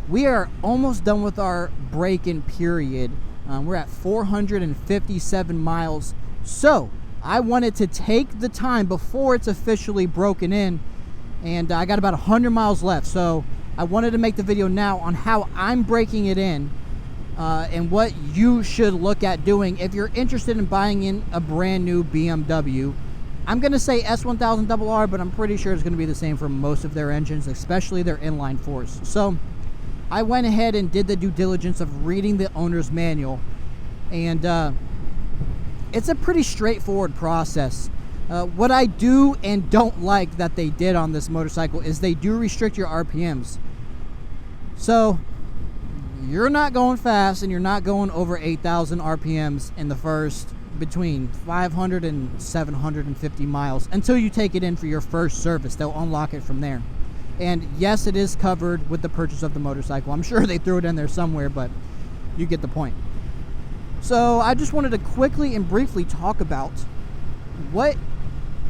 we are almost done with our break-in period. We're at 457 miles. So I wanted to take the time before it's officially broken in, and I got about 100 miles left. So I wanted to make the video now on how I'm breaking it in, and what you should look at doing if you're interested in buying in a brand new BMW. I'm going to say S1000RR, but I'm pretty sure it's going to be the same for most of their engines, especially their inline fours. So I went ahead and did the due diligence of reading the owner's manual, and it's a pretty straightforward process. What I do and don't like that they did on this motorcycle is they do restrict your RPMs. So you're not going fast, and you're not going over 8,000 RPMs in the first between 500 and 750 miles until you take it in for your first service. They'll unlock it from there. And yes, it is covered with the purchase of the motorcycle. I'm sure they threw it in there somewhere, but you get the point. So I just wanted to quickly and briefly talk about what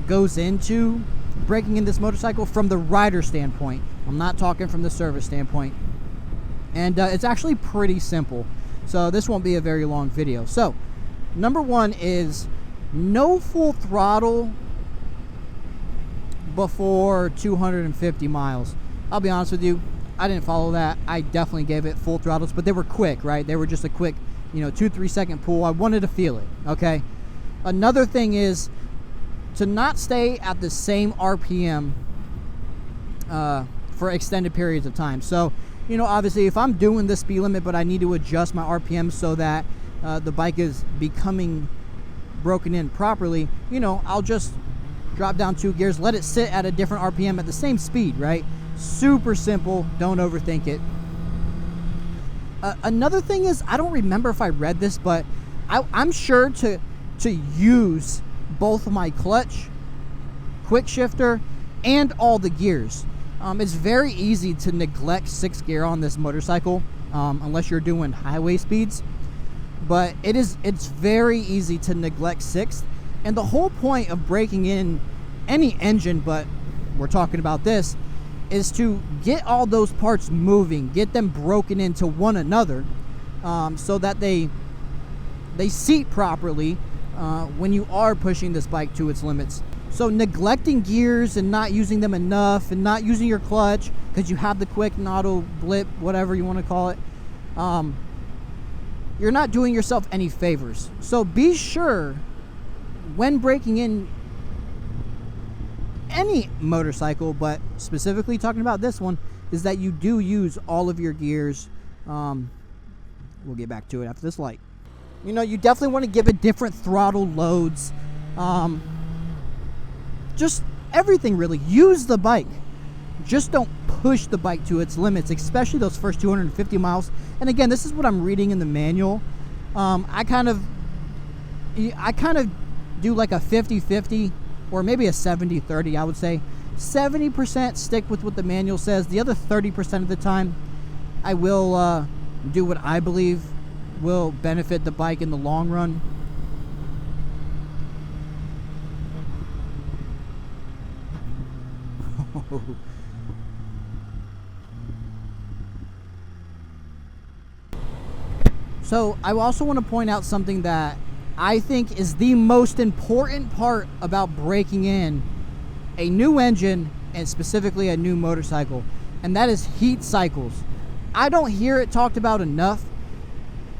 goes into breaking in this motorcycle from the rider standpoint. I'm not talking from the service standpoint. And it's actually pretty simple. So this won't be a very long video. So number one is no full throttle before 250 miles. I'll be honest with you, I didn't follow that. I definitely gave it full throttles, but they were quick, right? They were just a quick, 2-3 second pull. I wanted to feel it, okay? Another thing is to not stay at the same RPM for extended periods of time. So, obviously if I'm doing the speed limit, but I need to adjust my RPM so that the bike is becoming broken in properly, I'll just drop down 2 gears, let it sit at a different RPM at the same speed, right? Super simple, don't overthink it. Another thing is, I don't remember if I read this, but I'm sure to use both my clutch, quick shifter, and all the gears. It's very easy to neglect 6th gear on this motorcycle, unless you're doing highway speeds. But it's very easy to neglect 6th. And the whole point of breaking in any engine, but we're talking about this, is to get all those parts moving, get them broken into one another, so that they seat properly when you are pushing this bike to its limits. So neglecting gears and not using them enough, and not using your clutch because you have the quick and auto blip, whatever you want to call it, you're not doing yourself any favors. So be sure when breaking in any motorcycle, but specifically talking about this one, is that you do use all of your gears. We'll get back to it after this light. You definitely want to give it different throttle loads. Just everything, really. Use the bike. Just don't push the bike to its limits, especially those first 250 miles. And again, this is what I'm reading in the manual. I kind of do like a 50-50, or maybe a 70-30, I would say. 70% stick with what the manual says. The other 30% of the time, I will do what I believe will benefit the bike in the long run. So I also want to point out something that I think is the most important part about breaking in a new engine, and specifically a new motorcycle, and that is heat cycles. I don't hear it talked about enough.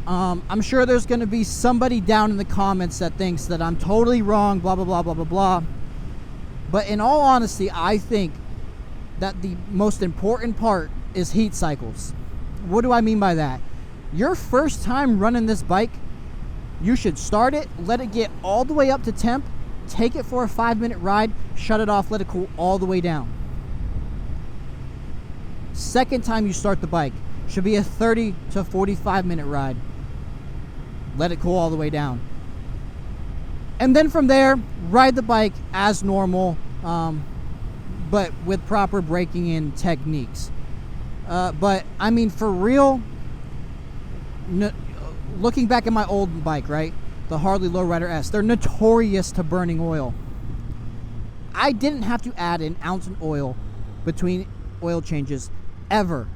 I'm sure there's going to be somebody down in the comments that thinks that I'm totally wrong, blah, blah, blah, blah, blah, blah. But in all honesty, I think that the most important part is heat cycles. What do I mean by that? Your first time running this bike, you should start it, let it get all the way up to temp, take it for a 5-minute ride, shut it off, let it cool all the way down. Second time you start the bike, should be a 30 to 45-minute ride. Let it cool all the way down. And then from there, ride the bike as normal, but with proper braking in techniques. But I mean, for real, looking back at my old bike, right, the Harley Lowrider S, they're notorious to burning oil. I didn't have to add an ounce of oil between oil changes ever.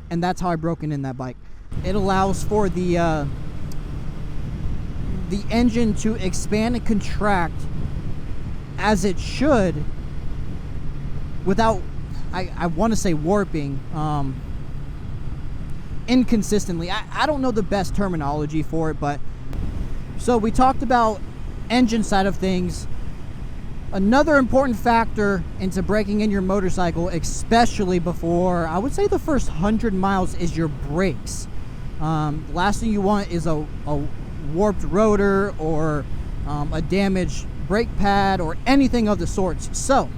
and that's how I broke in that bike. It allows for the engine to expand and contract as it should without, I want to say warping, inconsistently. I don't know the best terminology for it, but so we talked about engine side of things. Another important factor into breaking in your motorcycle, especially before, I would say, the first 100 miles, is your brakes. Last thing you want is a warped rotor or a damaged brake pad or anything of the sorts. So,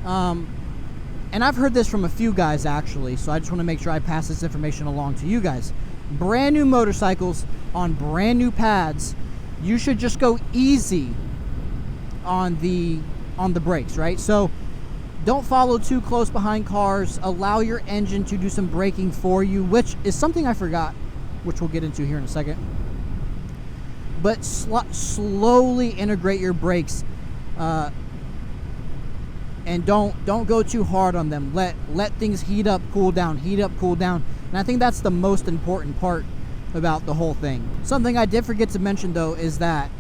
and I've heard this from a few guys actually, so I just want to make sure I pass this information along to you guys. Brand new motorcycles on brand new pads, you should just go easy on the brakes, right? So don't follow too close behind cars. Allow your engine to do some braking for you, which is something I forgot, which we'll get into here in a second. But slowly integrate your brakes, and don't go too hard on them. Let things heat up, cool down, heat up, cool down. And I think that's the most important part about the whole thing. Something I did forget to mention though is that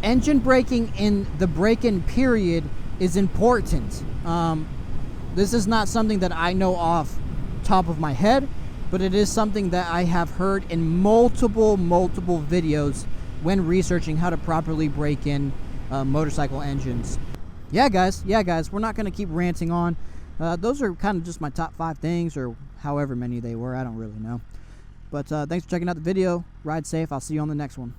engine braking in the break-in period is important. This is not something that I know off top of my head, but it is something that I have heard in multiple videos when researching how to properly break in motorcycle engines. Yeah guys, we're not going to keep ranting on. Those are kind of just my top 5 things, or however many they were, I don't really know. But thanks for checking out the video. Ride safe. I'll see you on the next one.